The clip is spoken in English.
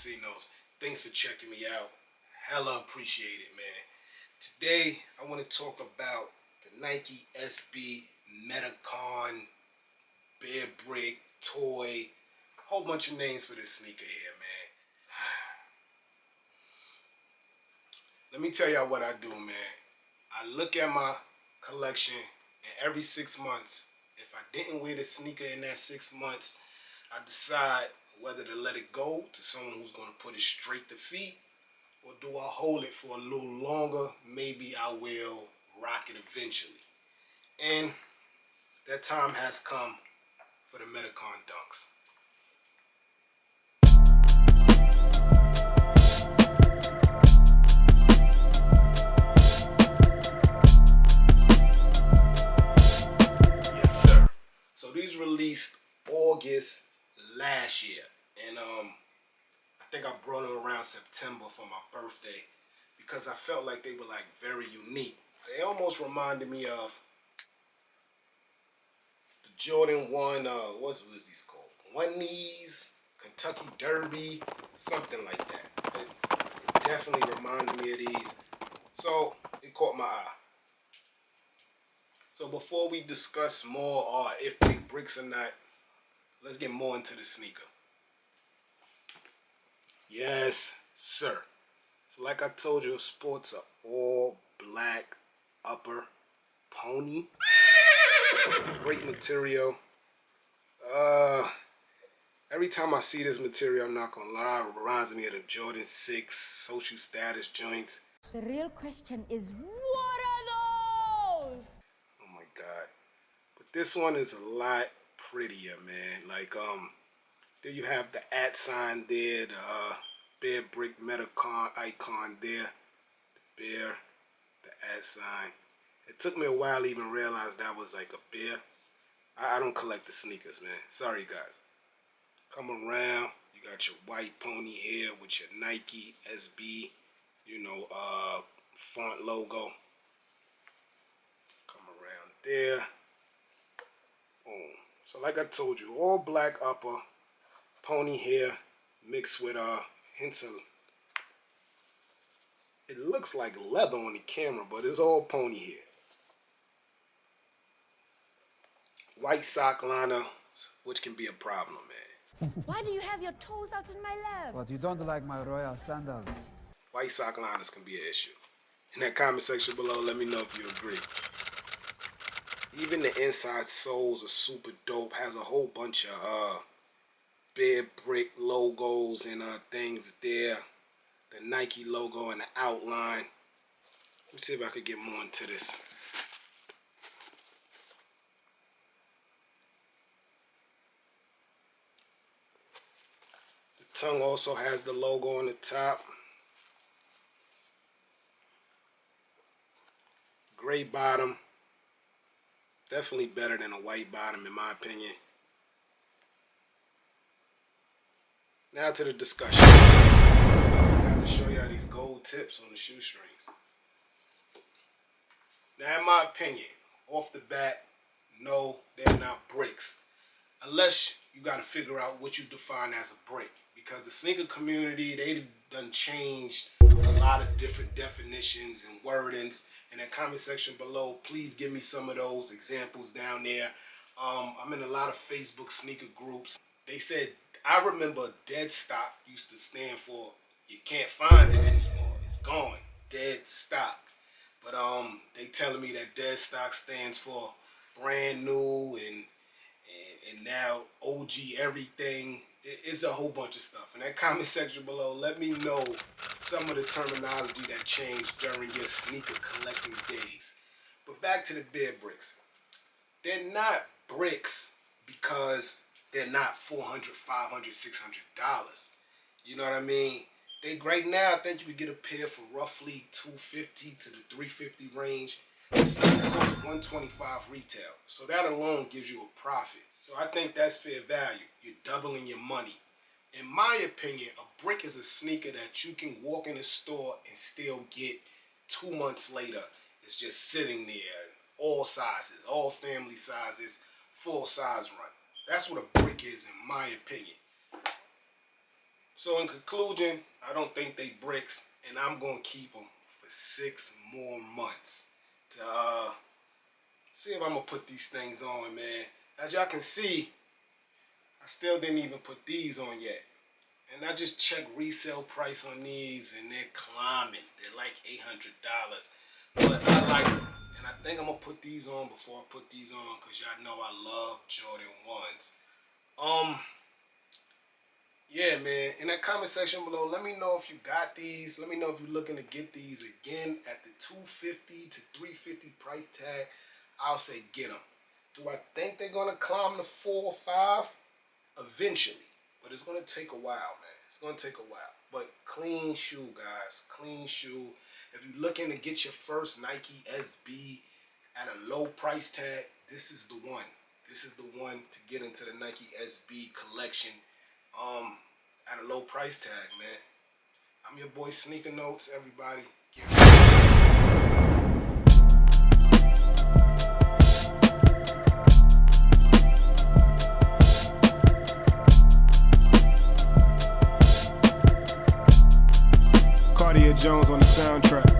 casinos. Thanks for checking me out. Hella appreciate it, man. Today, I want to talk about the Nike SB Medicom Bearbrick toy. Whole bunch of names for this sneaker here, man. Let me tell y'all what I do, man. I look at my collection, and every 6 months, if I didn't wear the sneaker in that 6 months, I decide whether to let it go to someone who's going to put it straight to feet, or do I hold it for a little longer? Maybe I will rock it eventually. And that time has come for the Medicom Dunks. Yes, sir. So these released August last year, and I think I brought them around September for my birthday because I felt like they were like very unique. They almost reminded me of the Jordan 1, what was these called? One Knees, Kentucky Derby, something like that. It definitely reminded me of these. So it caught my eye. So before we discuss more if they bricks or not, let's get more into the sneaker. Yes, sir. So like I told you, sports are all black upper pony. Great material. Every time I see this material, I'm not gonna lie, it reminds me of the Jordan 6 social status joints. The real question is, what are those? Oh my god. But this one is a lot prettier, man. Like there you have the @ sign there, the Bearbrick Medicom icon there, the bear, the @ sign. It took me a while to even realize that was like a bear. I don't collect the sneakers, man. Sorry, guys. Come around, you got your white pony here with your Nike SB, font logo. Come around there. Boom. So like I told you, all black upper, pony hair, mixed with hints of, it looks like leather on the camera, but it's all pony hair. White sock liner, which can be a problem, man. Why do you have your toes out in my lap? But you don't like my royal sandals. White sock liners can be an issue. In that comment section below, let me know if you agree. Even the inside soles are super dope. Has a whole bunch of Bearbrick logos and things there. The Nike logo and the outline. Let me see if I could get more into this. The tongue also has the logo on the top. Gray bottom. Definitely better than a white bottom in my opinion. Now to the discussion. I forgot to show y'all these gold tips on the shoestrings. Now in my opinion, off the bat, no, they're not bricks. Unless you got to figure out what you define as a brick. Because the sneaker community, they done changed a lot of different definitions and wordings. In the comment section below, please give me some of those examples down there. I'm in a lot of Facebook sneaker groups. They said, I remember dead stock used to stand for you can't find it anymore. It's gone. Dead stock. But they telling me that dead stock stands for brand new and now OG everything. It's a whole bunch of stuff. In that comment section below, let me know some of the terminology that changed during your sneaker collecting days. But back to the Bearbricks. They're not bricks because they're not $400, $500, $600. You know what I mean? Right now, I think you could get a pair for roughly $250 to the $350 range. The sneaker costs $125 retail. So that alone gives you a profit. So I think that's fair value. You're doubling your money. In my opinion, a brick is a sneaker that you can walk in a store and still get 2 months later. It's just sitting there, all sizes, all family sizes, full size run. That's what a brick is in my opinion. So in conclusion, I don't think they bricks, and I'm gonna keep them for 6 more months to see if I'm gonna put these things on, man. As y'all can see, I still didn't even put these on yet. And I just checked resale price on these, and they're climbing. They're like $800. But I like them. And I think I'm going to put these on before I put these on, because y'all know I love Jordan 1s. Yeah, man. In that comment section below, let me know if you got these. Let me know if you're looking to get these again at the $250 to $350 price tag. I'll say get them. Do I think they're going to climb to 4 or 5? Eventually. But it's going to take a while, man. It's going to take a while. But clean shoe, guys. Clean shoe. If you're looking to get your first Nike SB at a low price tag, this is the one. This is the one to get into the Nike SB collection at a low price tag, man. I'm your boy Sneaker Notes, everybody. Cartier Jones on the soundtrack.